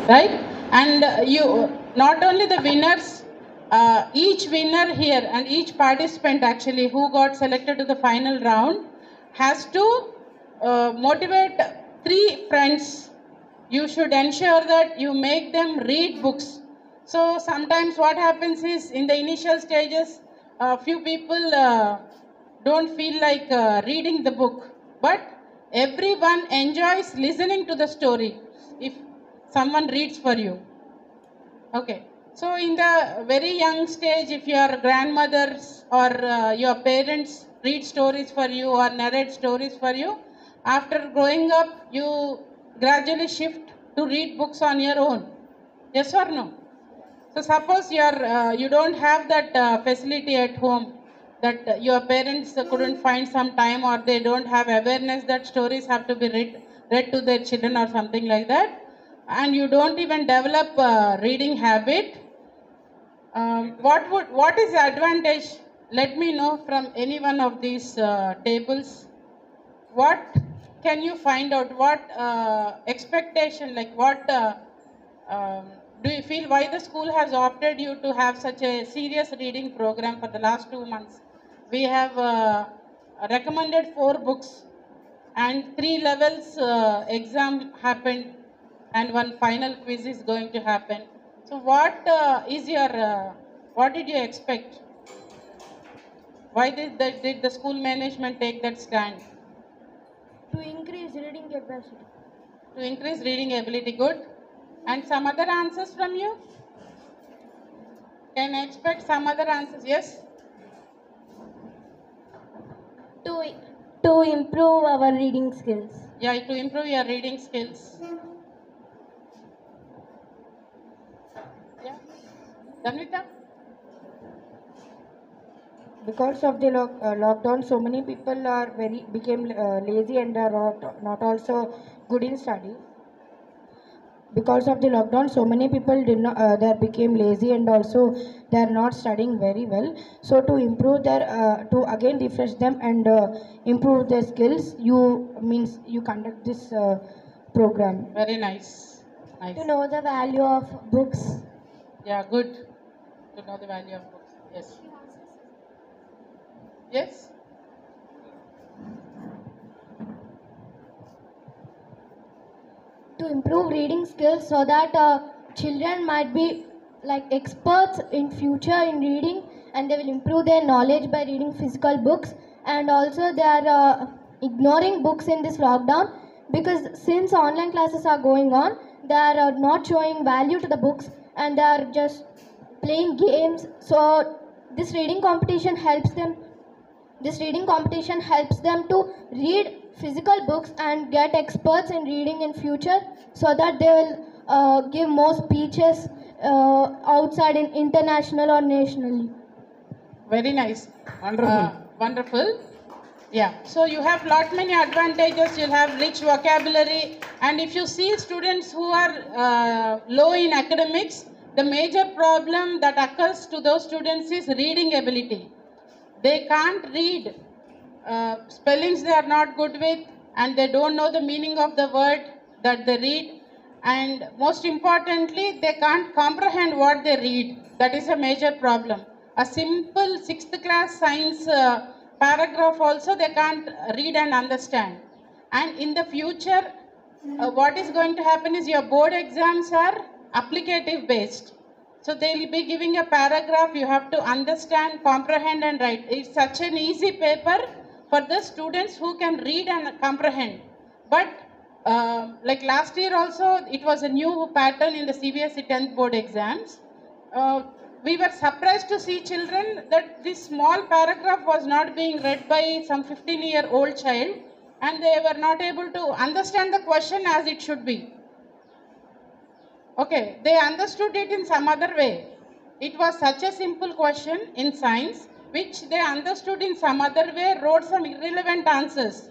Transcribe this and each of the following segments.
right? And you, not only the winners, each winner here and each participant actually who got selected to the final round has to motivate three friends. You should ensure that you make them read books. So sometimes what happens is, in the initial stages, a few people don't feel like reading the book, but everyone enjoys listening to the story if someone reads for you. Okay. So in the very young stage, if your grandmothers or your parents read stories for you or narrate stories for you, after growing up, you gradually shift to read books on your own. Yes or no? So suppose you don't have that facility at home, that your parents couldn't find some time, or they don't have awareness that stories have to be read to their children or something like that, and you don't even develop reading habit. What is the advantage? Let me know from any one of these tables. What can you find out? What expectation, like what do you feel, why the school has opted you to have such a serious reading program for the last 2 months? We have recommended 4 books, and 3 levels exam happened, and one final quiz is going to happen. So what did you expect? Why did the school management take that stand? To increase reading capacity. To increase reading ability, good. And some other answers from you? Can I expect some other answers? Yes? To, to improve our reading skills. Yeah, to improve your reading skills. Yeah. Danvita? Because of the lockdown, so many people are became lazy and are not also good in study. Because of the lockdown, so many people did not they became lazy and also they are not studying very well. So to improve their to again refresh them and improve their skills, you conduct this program. Very nice. Nice. To know the value of books. Yeah, good. To know the value of books. Yes. Yes? To improve reading skills so that children might be like experts in future in reading, and they will improve their knowledge by reading physical books. And also they are ignoring books in this lockdown, because since online classes are going on, they are not showing value to the books and they are just playing games. So this reading competition helps them this reading competition helps them to read physical books and get experts in reading in future, so that they will give more speeches outside in international or nationally. Very nice. Wonderful. Wonderful. Yeah. So you have lot many advantages. You'll have rich vocabulary, and if you see students who are low in academics, the major problem that occurs to those students is reading ability. They can't read. Spellings they are not good with, and they don't know the meaning of the word that they read. And most importantly, they can't comprehend what they read. That is a major problem. A simple 6th class science paragraph also they can't read and understand. And in the future, what is going to happen is your board exams are applicative based. So they will be giving a paragraph, you have to understand, comprehend and write. It's such an easy paper for the students who can read and comprehend. But like last year also, it was a new pattern in the CBSE 10th board exams. We were surprised to see children that this small paragraph was not being read by some 15-year-old child, and they were not able to understand the question as it should be. Okay, they understood it in some other way. It was such a simple question in science, which they understood in some other way, wrote some irrelevant answers.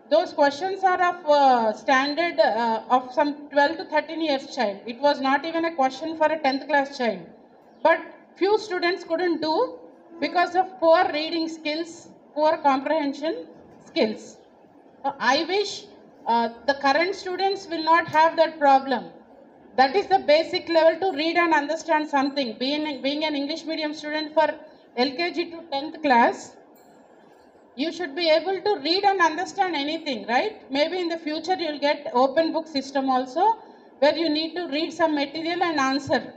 Those questions are of standard of some 12 to 13 years child. It was not even a question for a 10th class child. But few students couldn't do because of poor reading skills, poor comprehension skills. I wish the current students will not have that problem. That is the basic level to read and understand something. Being an English medium student for LKG to 10th class, you should be able to read and understand anything, right? Maybe in the future you'll get open book system also, where you need to read some material and answer.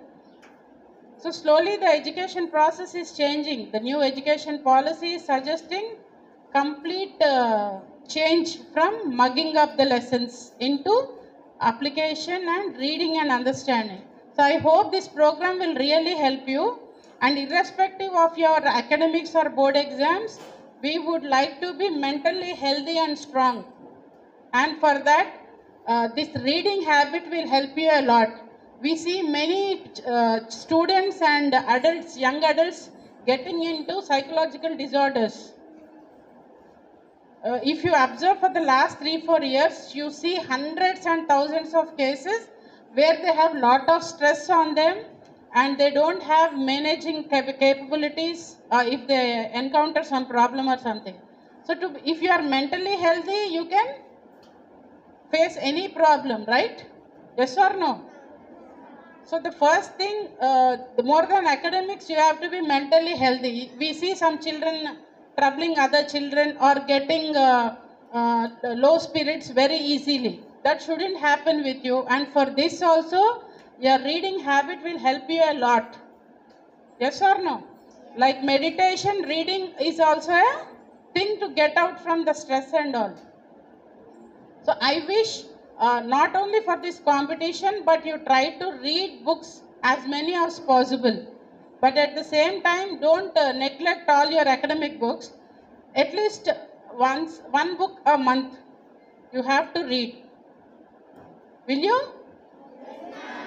So slowly the education process is changing. The new education policy is suggesting complete change from mugging up the lessons into application and reading and understanding. So I hope this program will really help you, and irrespective of your academics or board exams, we would like to be mentally healthy and strong. And for that, this reading habit will help you a lot. We see many students and adults, young adults, getting into psychological disorders. If you observe for the last 3-4 years, you see hundreds and thousands of cases where they have lot of stress on them and they don't have managing capabilities if they encounter some problem or something. So if you are mentally healthy, you can face any problem, right? Yes or no? So the first thing, the more than academics, you have to be mentally healthy. We see some children troubling other children or getting low spirits very easily. That shouldn't happen with you. And for this also, your reading habit will help you a lot. Yes or no? Like meditation, reading is also a thing to get out from the stress and all. So I wish not only for this competition, but you try to read books as many as possible. But at the same time, don't neglect all your academic books. At least one book a month you have to read. Will you?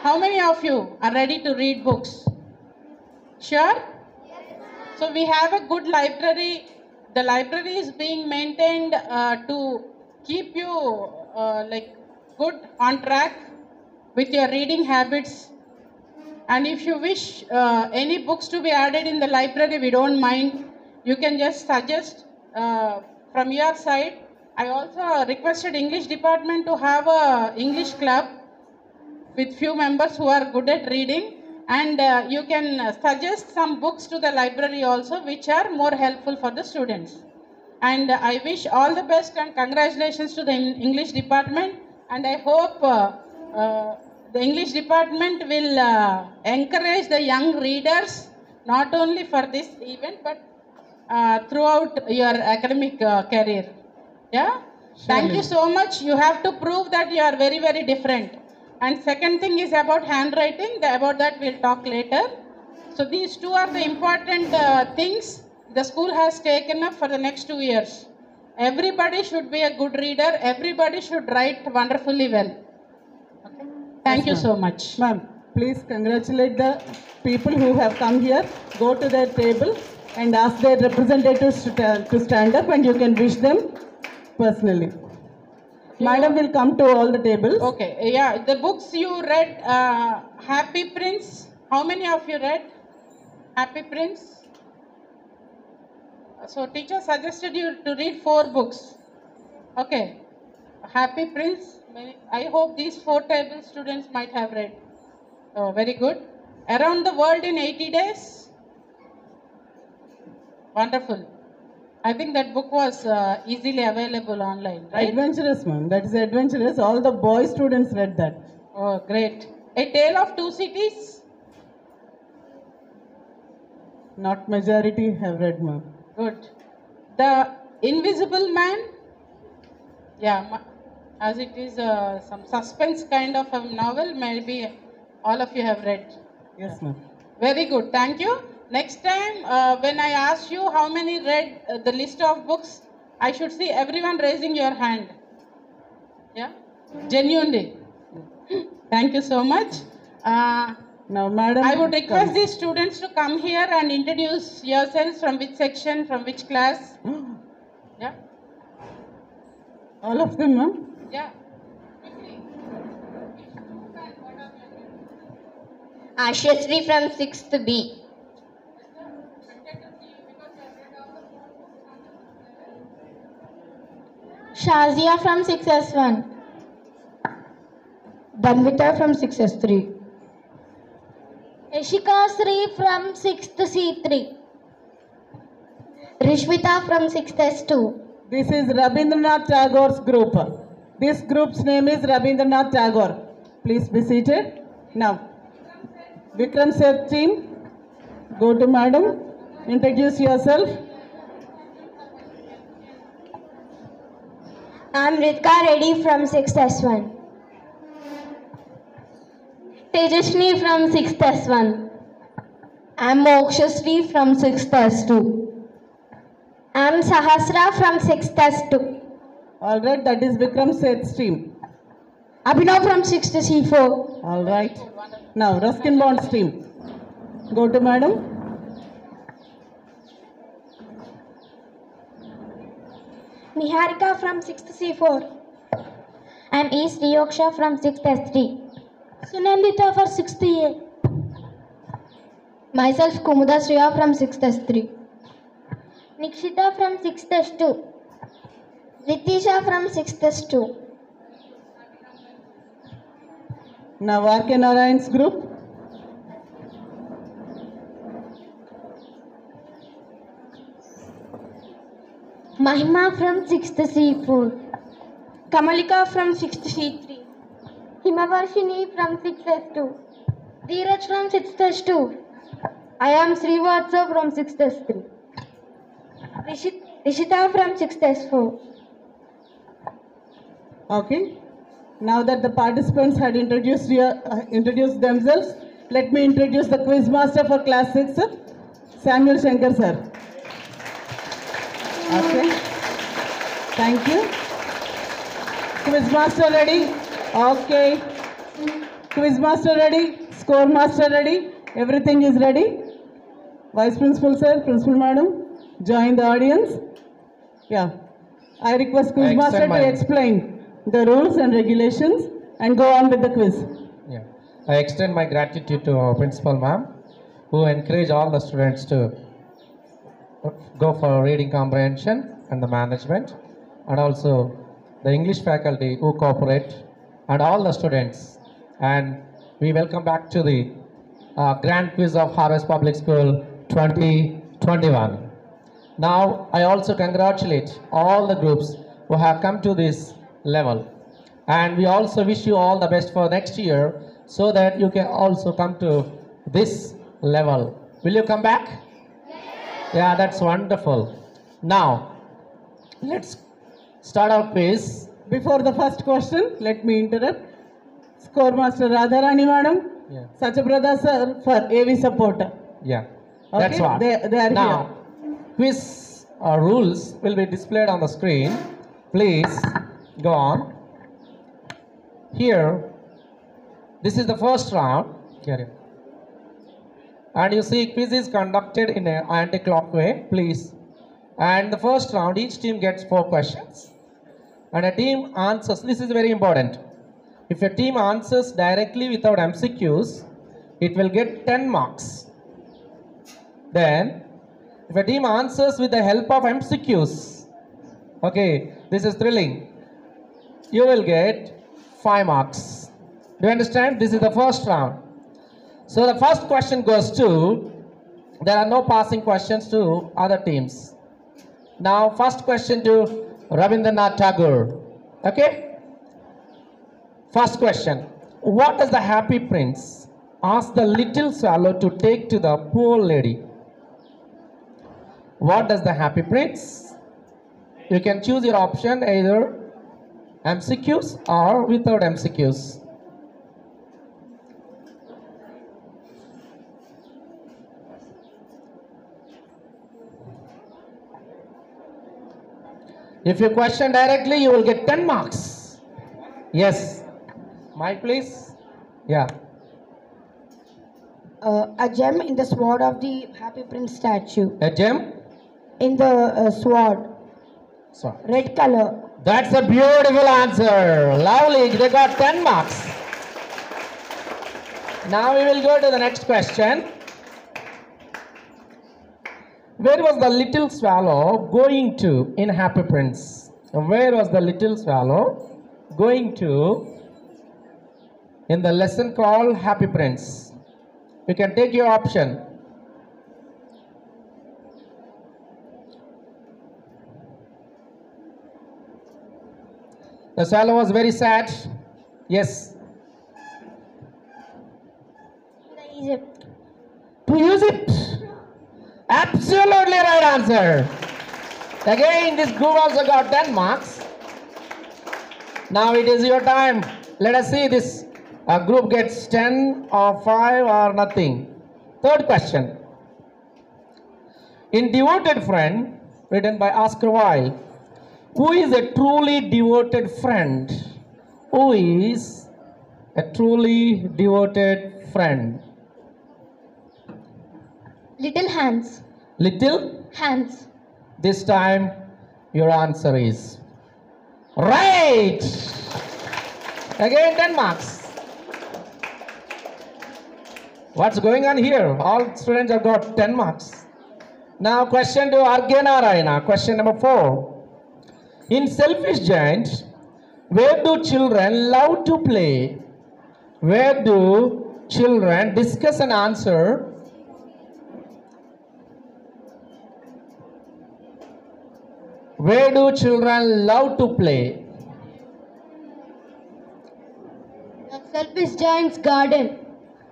How many of you are ready to read books? Sure? So we have a good library. The library is being maintained to keep you like good on track with your reading habits. And if you wish any books to be added in the library, we don't mind. You can just suggest from your side. I also requested English department to have a English club with few members who are good at reading, and you can suggest some books to the library also which are more helpful for the students. And I wish all the best and congratulations to the English department, and I hope the English department will encourage the young readers not only for this event but throughout your academic career. Yeah? Thank you so much. You have to prove that you are very, very different. And second thing is about handwriting. About that we'll talk later. So these two are the important things the school has taken up for the next 2 years. Everybody should be a good reader. Everybody should write wonderfully well. Okay. Thank you so much. Ma'am, please congratulate the people who have come here. Go to their table and ask their representatives to stand up, and you can wish them personally. Madam will come to all the tables. Okay, yeah, the books you read, Happy Prince, how many of you read Happy Prince? So teacher suggested you to read 4 books. Okay, Happy Prince, I hope these 4 table students might have read. Oh, very good. Around the World in 80 Days. Wonderful. I think that book was easily available online, right? Adventurous, ma'am. That is adventurous. All the boy students read that. Oh, great. A Tale of Two Cities? Not majority have read, ma'am. Good. The Invisible Man? Yeah, as it is some suspense kind of a novel, maybe all of you have read. Yes, ma'am. Very good. Thank you. Next time, when I ask you how many read the list of books, I should see everyone raising your hand. Yeah? Genuinely. Thank you so much. Now, madam. I would request these students to come here and introduce yourselves, from which section, from which class. Yeah? All of them, ma'am? Yeah. Ashree from 6th B. Shazia from 6S1. Danvita from 6S3. Ishika Sri from 6th C3. Rishvita from 6th S2. This is Rabindranath Tagore's group. This group's name is Rabindranath Tagore. Please be seated. Now, Vikram Seth team, go to madam. Introduce yourself. I am Ritika Reddy from 6th S1. Tejashni from 6th S1. I am Mokshasri from 6th S2. I am Sahasra from 6th S2. All right, that is Vikram Seth's team. Abhinav from 6th C4. All right. Now, Ruskin Bond's team. Go to madam. Niharika from 6th C4. I am E. Sriyoksha from 6th S3. Sunandita for 6th A. Myself Kumuda Shriya from 6th S3. Nikshita from 6th S2. Ritisha from 6th S2. Now, R.K. Narayan's group. Mahima from 6th C4. Kamalika from 6th C3. Himavarshini from 6th S2. Dheeraj from 6th S2. I am Srivatsa from 6th S3. Rishita from 6th S4. Okay. Now that the participants had introduced themselves, let me introduce the quiz master for class 6, Samuel Shankar sir. Okay. Thank you. Quiz master ready? Okay. Quiz master ready? Score master ready? Everything is ready? Vice principal sir, principal madam, join the audience. Yeah. I request quiz master to explain the rules and regulations and go on with the quiz. Yeah. I extend my gratitude to our principal ma'am who encourage all the students to go for reading comprehension and the management, and also the English faculty who cooperate, and all the students. And we welcome back to the grand quiz of Harvest Public School 2021. Now I also congratulate all the groups who have come to this level, and we also wish you all the best for next year so that you can also come to this level. Will you come back? Yeah, that's wonderful. Now let's start our quiz. Before the first question, let me interrupt. Score master Radharani madam, Yeah. Sachabrada sir for AV support. Yeah, Okay, that's what. they are now, quiz rules will be displayed on the screen. Please go on. Here, this is the first round. Carry on. And you see, quiz is conducted in an anti-clock way, please. And the first round, each team gets 4 questions. And a team answers, this is very important. If a team answers directly without MCQs, it will get 10 marks. Then, if a team answers with the help of MCQs, okay, this is thrilling, you will get 5 marks. Do you understand? This is the first round. So the first question goes to, there are no passing questions to other teams. Now first question to Rabindranath Tagore. Okay? First question. What does the happy prince ask the little swallow to take to the poor lady? What does the happy prince? You can choose your option, either MCQs or without MCQs. If you question directly, you will get 10 marks. Yes. Mike, please. Yeah. A gem in the sword of the Happy Prince statue. A gem? In the sword. So, Red color. that's a beautiful answer. Lovely. They got 10 marks. Now we will go to the next question. Where was the little swallow going to in Happy Prince? Where was the little swallow going to in the lesson called Happy Prince. You can take your option. The swallow was very sad. Yes. Egypt. To use it. Absolutely right answer. Again, this group also got 10 marks. Now it is your time. Let us see this group gets 10 or 5 or nothing. Third question. In Devoted Friend, written by Oscar Wilde, who is a truly devoted friend? Who is a truly devoted friend? Little Hands. Little? Hands. This time your answer is right. Again 10 marks. What's going on here? All students have got 10 marks. Now question to Argya Narayana. Question number 4. In Selfish Giant, where do children love to play? Where do children discuss and answer? Where do children love to play? Selfish Giant's garden.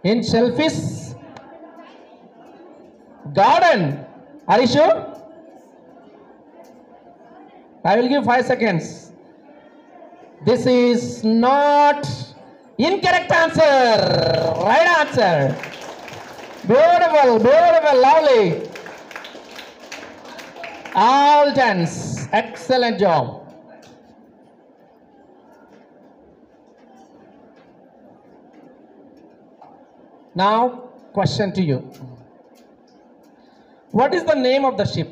In Selfish Garden. Are you sure? I will give 5 seconds. This is not incorrect answer. Right answer. Beautiful, beautiful, lovely. All 10s. Excellent job. Now, question to you. What is the name of the ship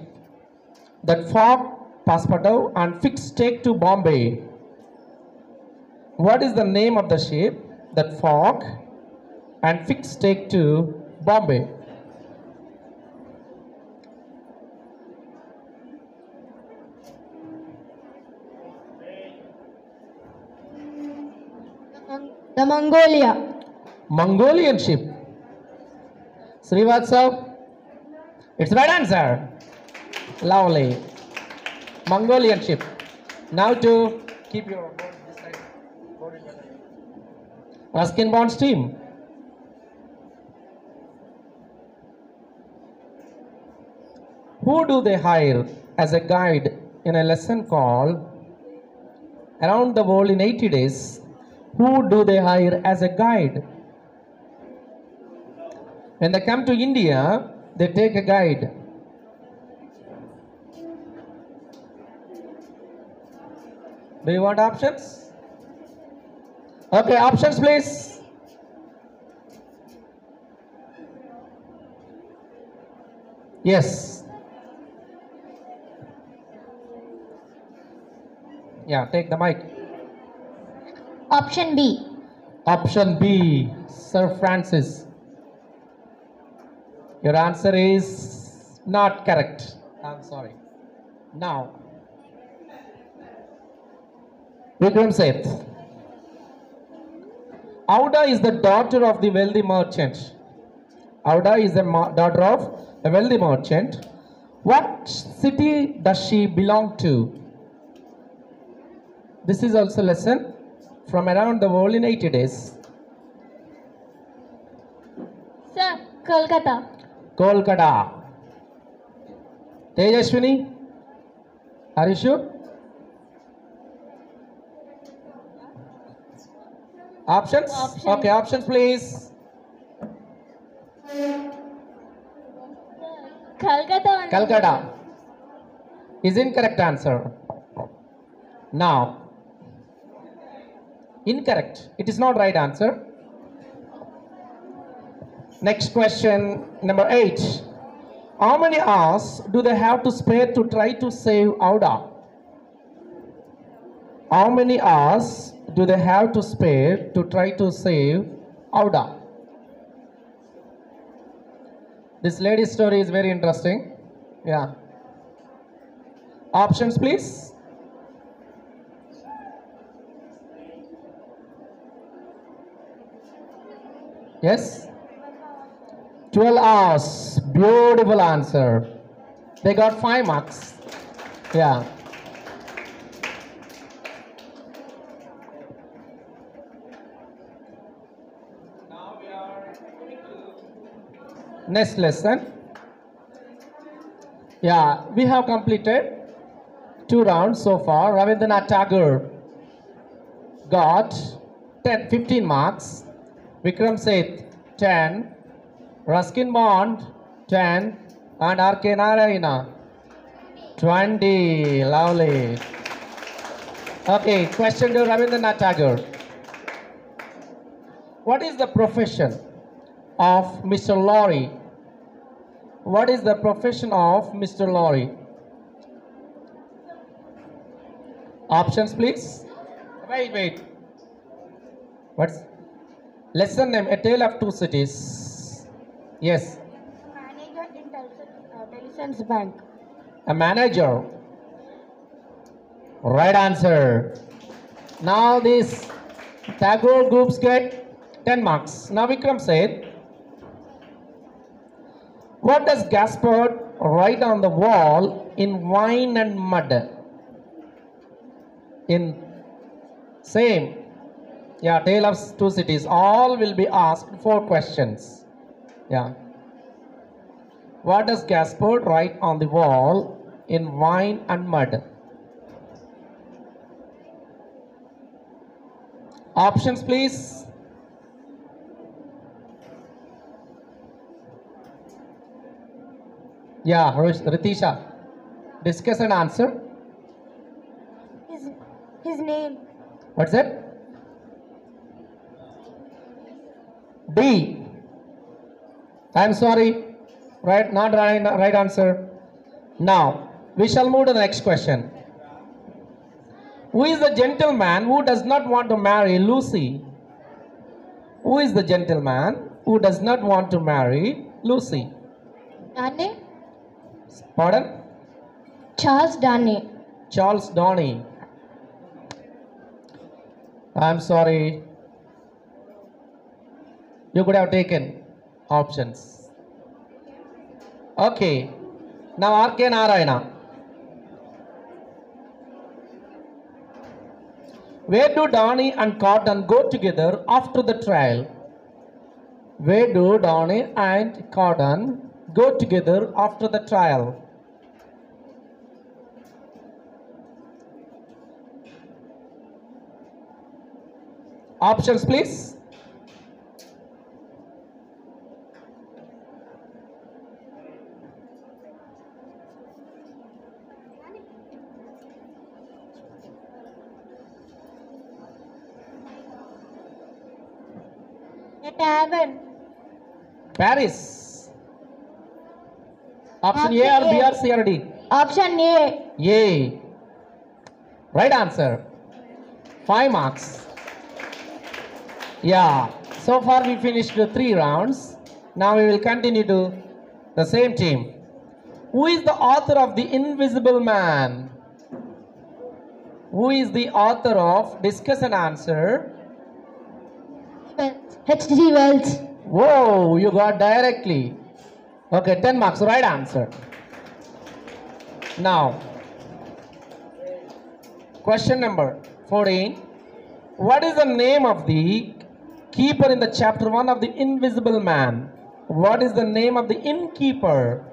that Fogg, Passepartout and Fix take to Bombay? What is the name of the ship that Fogg and Fix take to Bombay? The Mongolia. Mongolian ship. Srivatsav, it's right answer. Lovely. Mongolian ship. Now to keep your board this side. Ruskin Bond's team. Who do they hire as a guide in a lesson called Around the World in 80 Days? Who do they hire as a guide? When they come to India, they take a guide. Do you want options? Okay, options please. Yes. Yeah, take the mic. Option B. Option B, Sir Francis. Your answer is not correct. I'm sorry. Now, Vikram Seth. Auda is the daughter of the wealthy merchant. Auda is the daughter of a wealthy merchant. What city does she belong to? This is also a lesson from Around the World in 80 Days. Sir, Kolkata. Kolkata. Tejashwini, are you sure? Options? Okay, options please. Kolkata. Calcutta is incorrect answer. Now, incorrect. It is not right answer. Next question, number 8. How many hours do they have to spare to try to save Auda? How many hours do they have to spare to try to save Auda? This lady's story is very interesting. Yeah. Options, please. Yes? 12 hours. Beautiful answer. They got 5 marks. Yeah. Next lesson. Yeah, we have completed 2 rounds so far. Rabindranath Tagore got 15 marks. Vikram Seth 10. Ruskin Bond 10. And R.K. Narayana 20. Lovely. Okay, question to Rabindranath Tagore. What is the profession of Mr. Laurie? What is the profession of Mr. Laurie? Options, please. Wait. What's lesson name? A Tale of Two Cities. Yes. Manager in Telesense Bank. A manager. Right answer. Now these Tagore groups get 10 marks. Now Vikram said, what does Gaspard write on the wall in wine and mud? In same. Yeah, Tale of Two Cities. All will be asked 4 questions. Yeah. What does Gaspard write on the wall in wine and mud? Options, please. Yeah, Ritisha. Discuss and answer. His name. What's that? D. I'm sorry. Not right answer. Now, we shall move to the next question. Who is the gentleman who does not want to marry Lucy? Who is the gentleman who does not want to marry Lucy? Darnay? Pardon? Charles Darnay. Charles Darnay. I'm sorry. You could have taken options. Okay. Now R.K. Narayana. Where do Darnay and Cotton go together after the trial? Where do Darnay and Cotton go together after the trial? Options, please. A tavern. Paris. Option A or B or C or D? Option A. A. Right answer. 5 marks. Yeah. So far we finished the 3 rounds. Now we will continue to the same team. Who is the author of The Invisible Man? Who is the author of Discuss and Answer? H.G. Wells. Whoa, you got directly. Okay, 10 marks, right answer. Now, question number 14. What is the name of the keeper in the chapter 1 of The Invisible Man? What is the name of the innkeeper?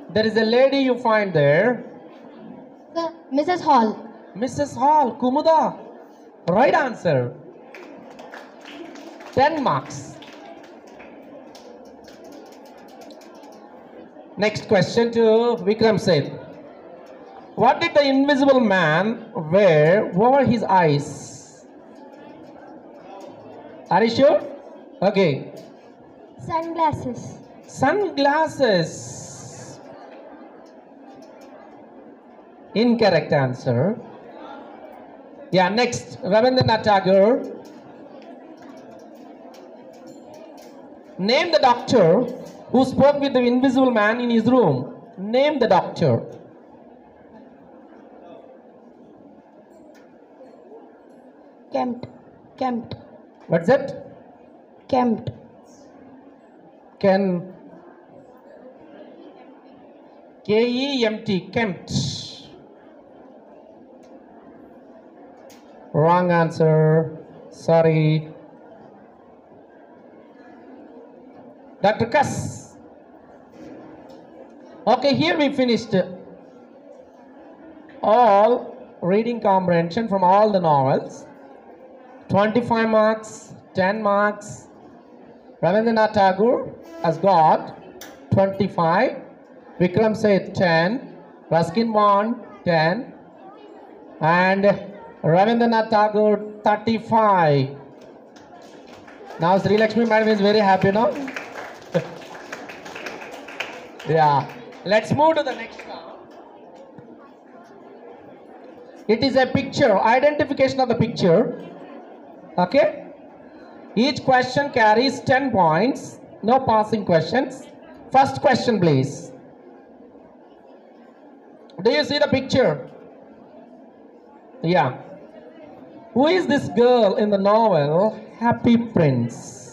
There is a lady you find there. Mrs. Hall. Mrs. Hall, Kumuda. Right answer. 10 marks. Next question to Vikram Seth. What did the invisible man wear over his eyes? Are you sure? Okay. Sunglasses. Sunglasses. Incorrect answer. Yeah, next. Rabindranath Tagore. Name the doctor who spoke with the invisible man in his room. Name the doctor. Kempt. What's that? Kempt. Ken. K-E-M-T. Kempt. Wrong answer. Sorry. Dr. Kuss. Okay, here we finished all reading comprehension from all the novels. 25 marks, 10 marks. Rabindranath Tagore has got 25. Vikram said 10. Ruskin Bond 10. And Rabindranath Tagore 35. Now Sri Lakshmi Madam is very happy now. Yeah. Let's move to the next one. It is a picture, identification of the picture. Okay. Each question carries 10 points. No passing questions. First question, please. Do you see the picture? Yeah. Who is this girl in the novel Happy Prince?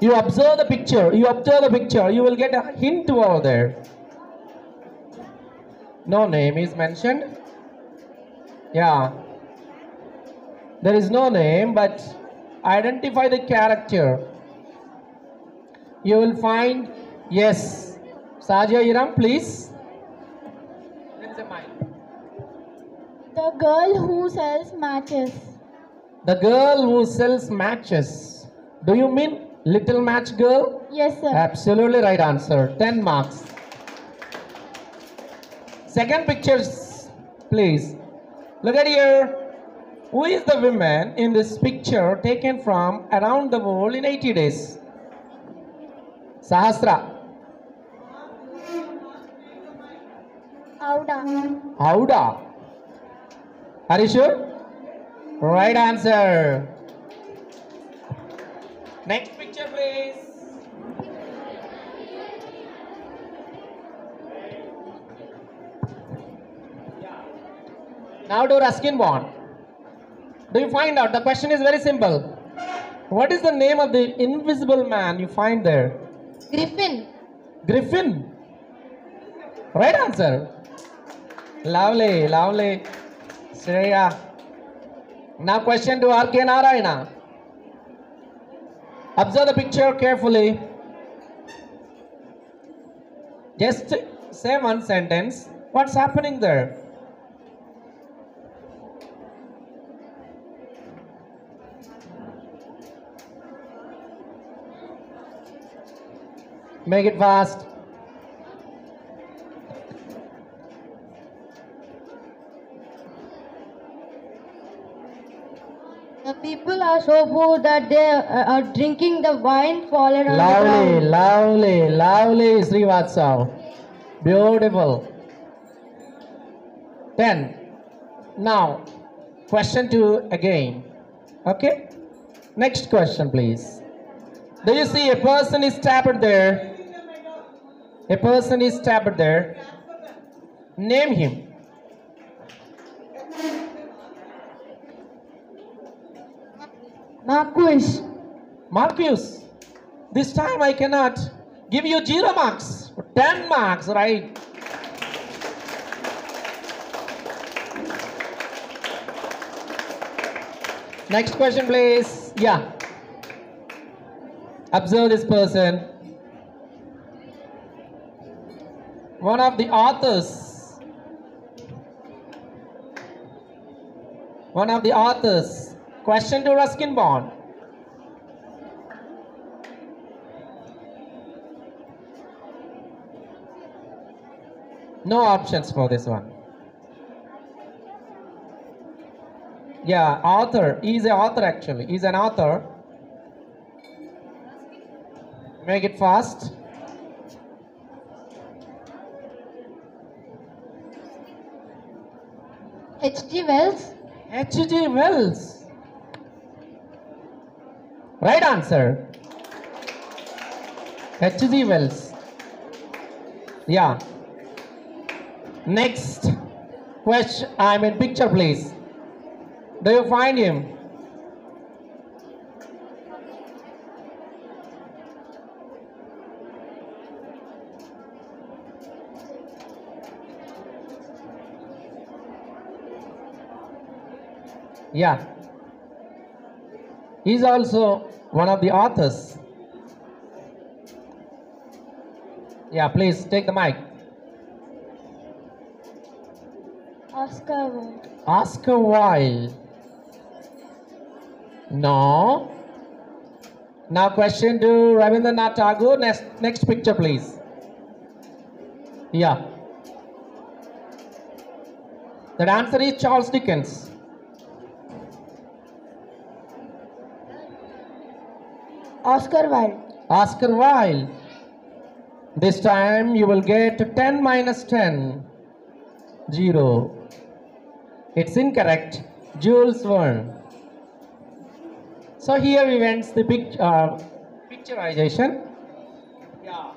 You observe the picture. You observe the picture. You will get a hint over there. No name is mentioned. Yeah. There is no name, but identify the character. You will find, yes. Sajia Iram, please. There is a mic. The girl who sells matches. The girl who sells matches. Do you mean Little Match Girl? Yes, sir. Absolutely right answer. 10 marks. Second pictures, please. Look at here. Who is the woman in this picture taken from around the world in 80 days? Sahasra. Auda. Auda. Are you sure? Right answer. Next picture, please. Now do Ruskin Bond. Do you find out? The question is very simple. What is the name of the invisible man you find there? Griffin. Griffin. Right answer. Lovely, lovely. Shreya. Now question to R.K. Narayana. Observe the picture carefully. Just say one sentence. What's happening there? Make it fast. The people are so poor that they are drinking the wine fallen on the Lovely, ground. lovely, lovely, Srivatsav. Beautiful. 10. Now, question 2 again. Okay? Next question, please. Do you see a person is stabbed there? A person is stabbed there. Name him. Marquis. Marcus. This time I cannot give you 0 marks. 10 marks, right? Next question, please. Yeah. Observe this person. One of the authors. One of the authors. Question to Ruskin Bond. No options for this one. Yeah, author. He's an author actually. He's an author. Make it fast. H.G. Wells. H.G. Wells. Right answer. H.G. Wells. Yeah. Next question. Picture, please. Do you find him? Yeah. He's also one of the authors. Yeah, please take the mic. Oscar Wilde. Oscar Wilde. No. Now question to Rabindranath Tagore. Next picture, please. Yeah. That answer is Charles Dickens. Oscar Wilde. Oscar Wilde. This time you will get 10 minus 10. 0. It's incorrect. Jules Verne. So here we went the picturization. Yeah.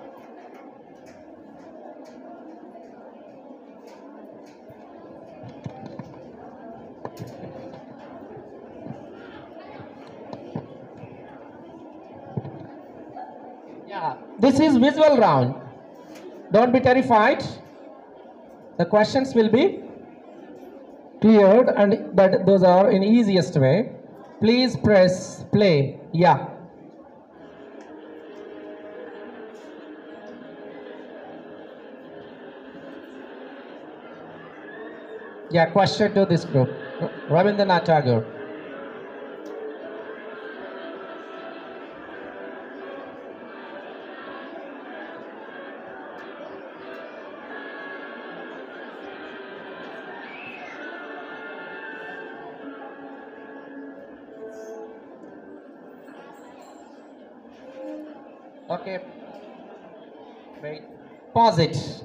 Yeah. This is visual round. Don't be terrified. The questions will be cleared and but those are in easiest way. Please press play. Yeah. Yeah, question to this group. Rabindranath Tagore. Okay. Wait. Pause it.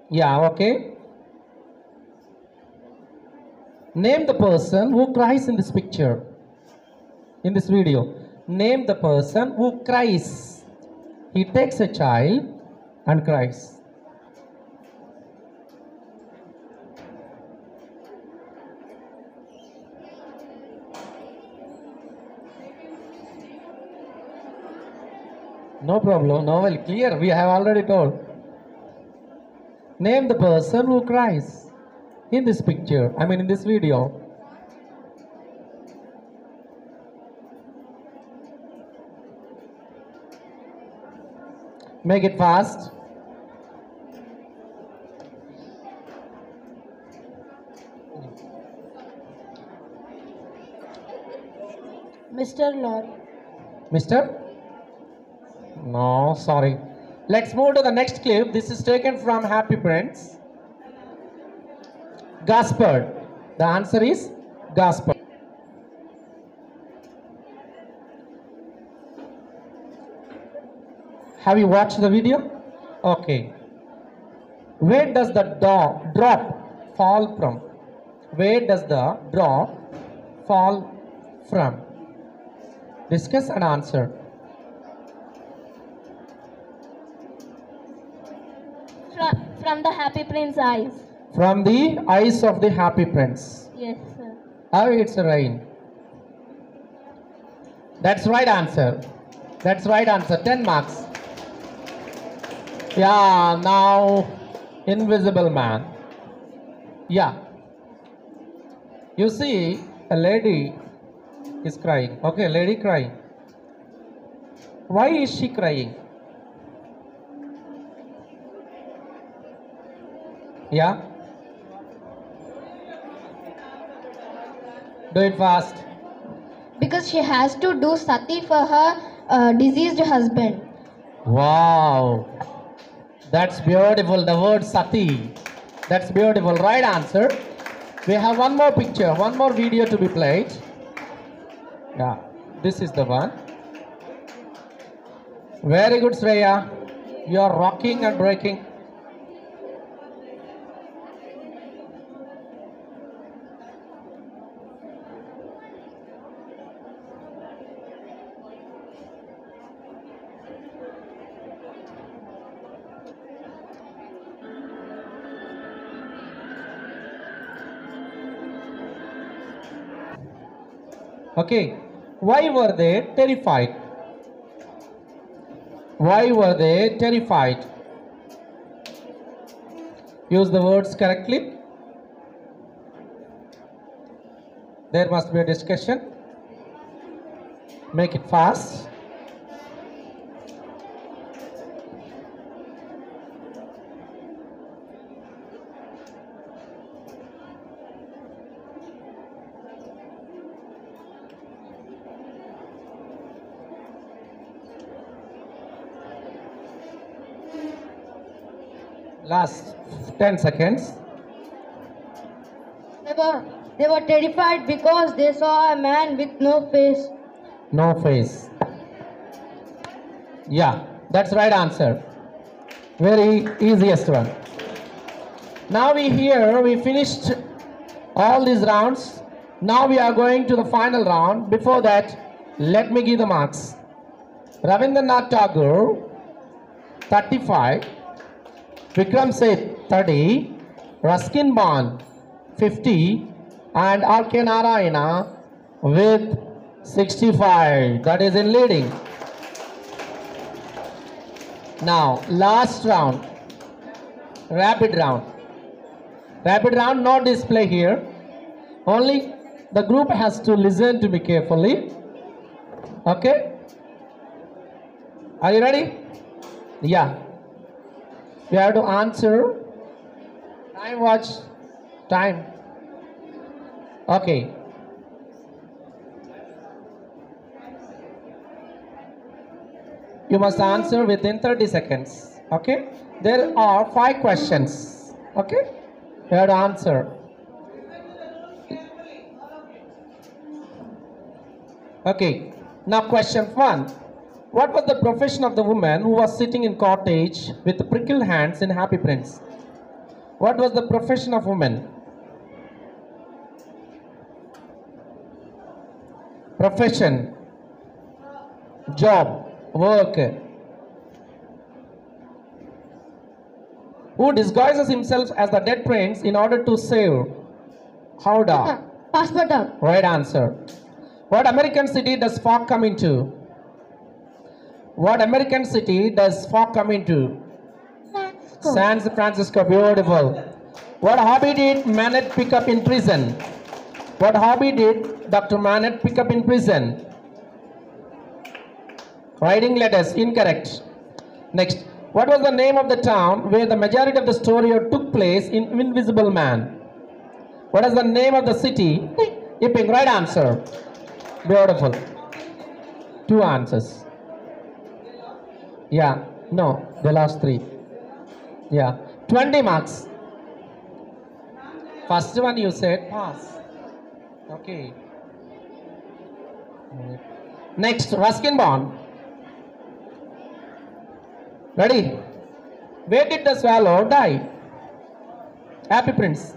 Yeah, okay. Name the person who cries in this picture. In this video. Name the person who cries. He takes a child and cries. No problem. No, well, clear. We have already told. Name the person who cries in this picture. I mean, in this video. Make it fast. Mr. Laurie. Mr. No, sorry. Let's move to the next clip. This is taken from Happy Prince. Gaspard. The answer is Gaspard. Have you watched the video? Okay. Where does the drop fall from? Where does the drop fall from? Discuss and answer. From the Happy Prince eyes. From the eyes of the Happy Prince. Yes, sir. Oh, it's rain. That's right answer. That's right answer. 10 marks. Yeah, now Invisible Man. Yeah. You see, a lady is crying. Okay, lady crying. Why is she crying? Yeah. Do it fast. Because she has to do sati for her deceased husband. Wow. That's beautiful. The word sati. That's beautiful. Right answer. We have one more picture, one more video to be played. Yeah. This is the one. Very good, Shreya. You are rocking and breaking. Okay, why were they terrified? Why were they terrified? Use the words correctly. There must be a discussion. Make it fast. Last 10 seconds. They were terrified because they saw a man with no face. No face. Yeah, that's right answer. Very easiest one. Now we finished all these rounds. Now we are going to the final round. Before that, let me give the marks. Ravindranath Tagore, 35. Vikram Seth, 30. Ruskin Bond, 50. And R.K. Narayana with 65. That is in leading. Now, last round. Rapid round. Rapid round, no display here. Only the group has to listen to me carefully. Okay? Are you ready? Yeah. You have to answer. Time watch. Time. Okay. You must answer within 30 seconds. Okay? There are 5 questions. Okay? You have to answer. Okay. Now question 1. What was the profession of the woman who was sitting in cottage with prickled hands in Happy Prince? What was the profession of woman? Profession, job, work. Who disguises himself as the dead prince in order to save Howdah? Passepartout. Right answer. What American city does Spock come into? What American city does Spock come into? San Francisco. Beautiful. What hobby did Manette pick up in prison? What hobby did Dr. Manette pick up in prison? Writing letters. Incorrect. Next. What was the name of the town where the majority of the story took place in Invisible Man? What is the name of the city? Yiping. Right answer. Beautiful. 2 answers. Yeah. No. The last 3. Yeah. 20 marks. First one you said pass. Okay. Next, Ruskin Bond. Ready? Where did the swallow die? Happy Prince.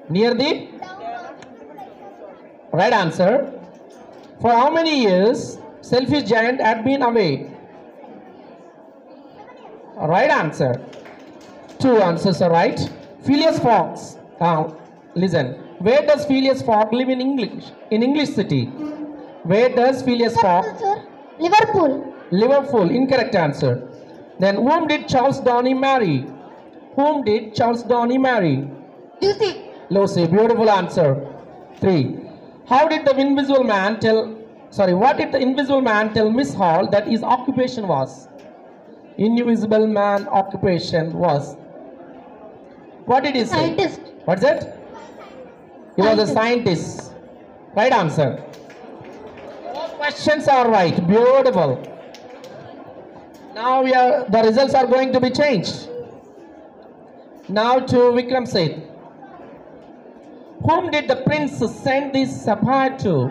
Near the? Right answer. For how many years Selfish Giant had been away? Right answer. 2 answers are right. Phileas Fogg. Now, listen. Where does Phileas Fogg live in English? In English city. Where does Phileas Fogg? Liverpool. Liverpool. Incorrect answer. Then whom did Charles Downey marry? Whom did Charles Downey marry? Lucy. Lucy. Beautiful answer. 3. How did the Invisible Man tell? Sorry. What did the Invisible Man tell Miss Hall that his occupation was? Invisible Man occupation was. What did he say? Scientist. What's that? He was a scientist. Right answer. All questions are right. Beautiful. Now the results are going to be changed. Now to Vikram Seth. Whom did the prince send this sapphire to?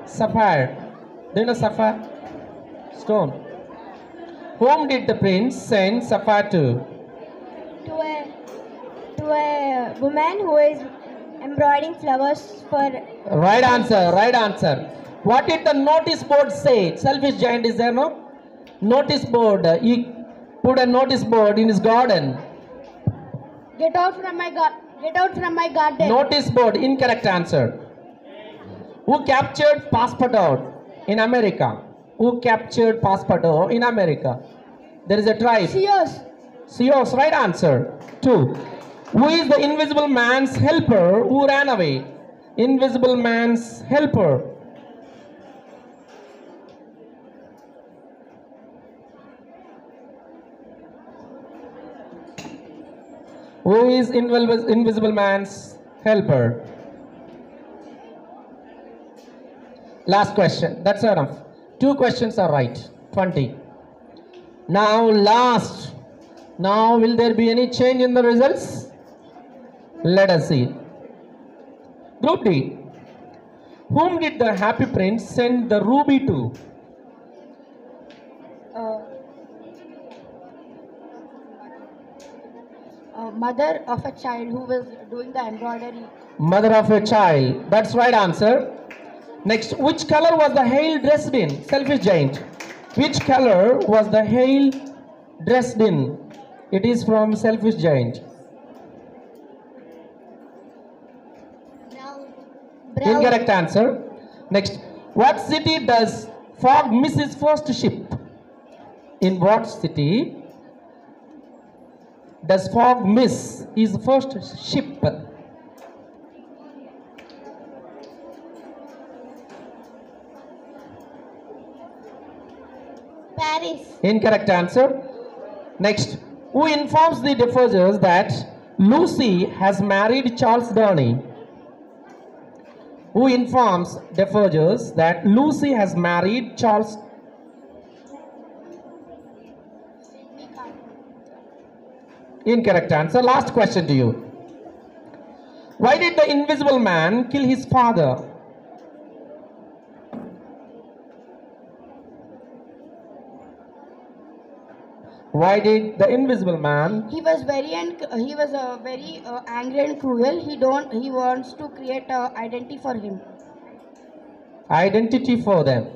Sapphire. Do you know sapphire? Stone. Whom did the prince send sapphire to? To a woman who is embroidering flowers for... Right answer, right answer. What did the notice board say? Selfish Giant is there, no? Notice board. He put a notice board in his garden. Get out from my garden. Notice board. Incorrect answer. Who captured Passepartout in America? Who captured Passepartout in America? There is a tribe. Sears. Sears. Right answer. 2. Who is the Invisible Man's helper who ran away? invisible man's helper? Who is invisible man's helper? Last question. That's enough. 2 questions are right. 20. Now last. Now will there be any change in the results? Let us see. Group D. Whom did the happy prince send the ruby to? Mother of a child who was doing the embroidery. Mother of a child. That's right answer. Next, which color was the hail dressed in? Selfish giant. Which color was the hail dressed in? It is from selfish giant. Brown. Incorrect answer. Next, what city does Fogg miss his first ship? In what city does Fogg miss his first ship? Paris. Incorrect answer. Next, who informs the Defarges that Lucy has married Charles Darnay? Who informs Defarges that Lucy has married Charles? Incorrect answer. Last question to you. Why did the invisible man kill his father? Why did the invisible man? He was very angry and cruel. He wants to create a identity for him. Identity for them?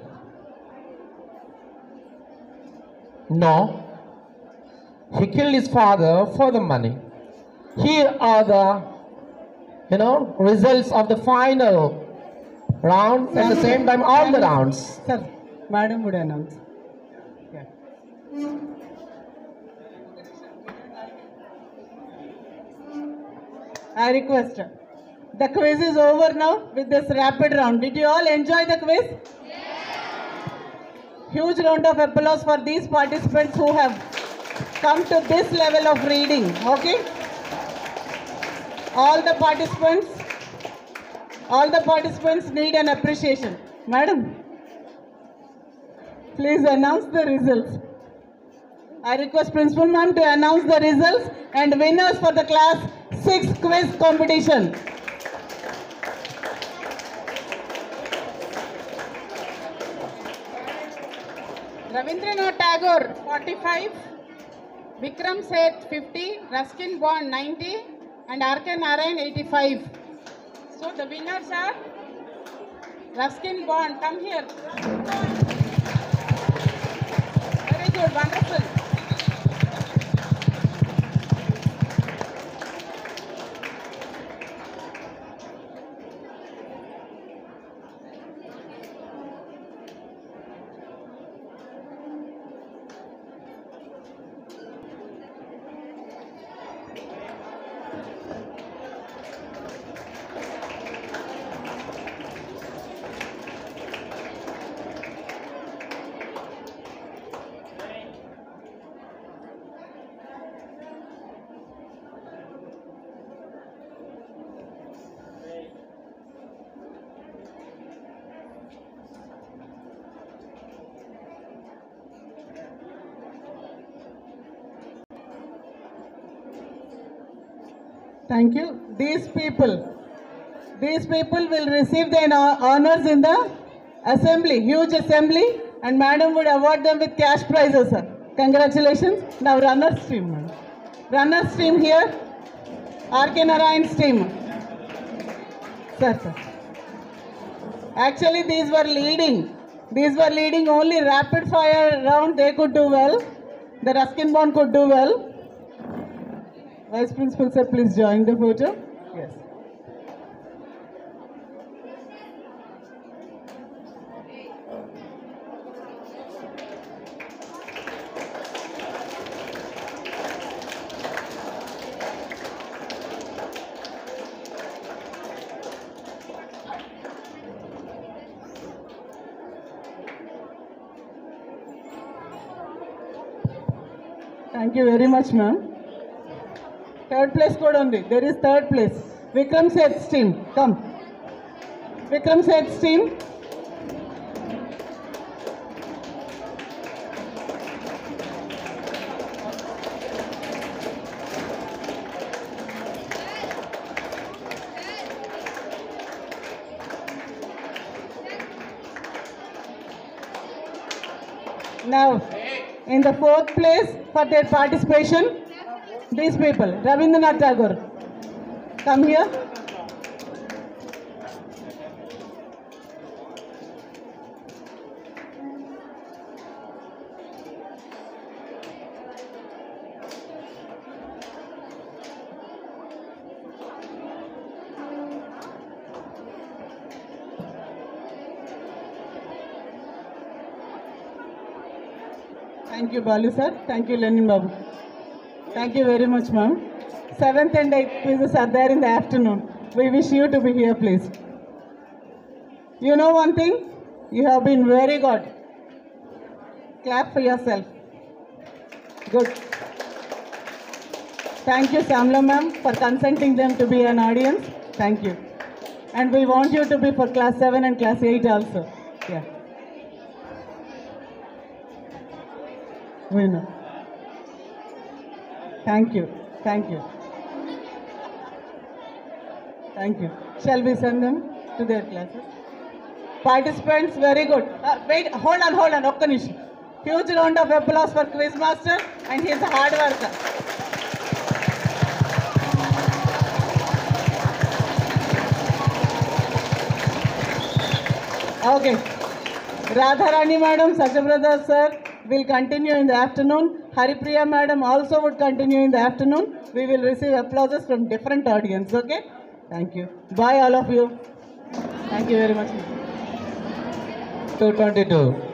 No. He killed his father for the money. Here are the results of the final round. At the same time, all the rounds. Sir, Madam would announce. Yeah. I request. The quiz is over now with this rapid round. Did you all enjoy the quiz? Yes. Huge round of applause for these participants who have come to this level of reading. Okay? All the participants need an appreciation. Madam, please announce the results. I request Principal Ma'am to announce the results and winners for the class 6 quiz competition. Rabindranath Tagore 45, Vikram Seth 50, Ruskin Bond 90 and R.K. Narayan 85. So the winners are Ruskin Bond. Come here. Very good, wonderful. Thank you. These people will receive their honors in the assembly, huge assembly, and Madam would award them with cash prizes, sir. Congratulations. Now runners team, madam. Runners team here. R.K. Narayan's team. Sir. Actually, these were leading. Only rapid fire round they could do well. The Ruskin Bond could do well. Vice Principal sir, please join the photo. Yes. Thank you very much, ma'am. Third place code only. There is third place. Vikram Seth's team. Come. Vikram Seth's team. Now, in the fourth place for their participation, these people, Rabindranath Tagore, come here. Thank you, Balu sir. Thank you, Lenin Babu. Thank you very much, ma'am. 7th and 8th quizzes are there in the afternoon. We wish you to be here, please. You know one thing? You have been very good. Clap for yourself. Good. Thank you, Samla ma'am, for consenting them to be an audience. Thank you. And we want you to be for class 7 and class 8 also. Yeah. We know. Thank you. Thank you. Thank you. Shall we send them to their classes? Participants, very good. Wait, hold on, Okka Nishi. Huge round of applause for Quizmaster and his hard worker. Okay. Radharani madam, Satyabrata sir will continue in the afternoon. Haripriya madam also would continue in the afternoon. We will receive applauses from different audience, okay? Thank you. Bye all of you. Thank you very much. 222.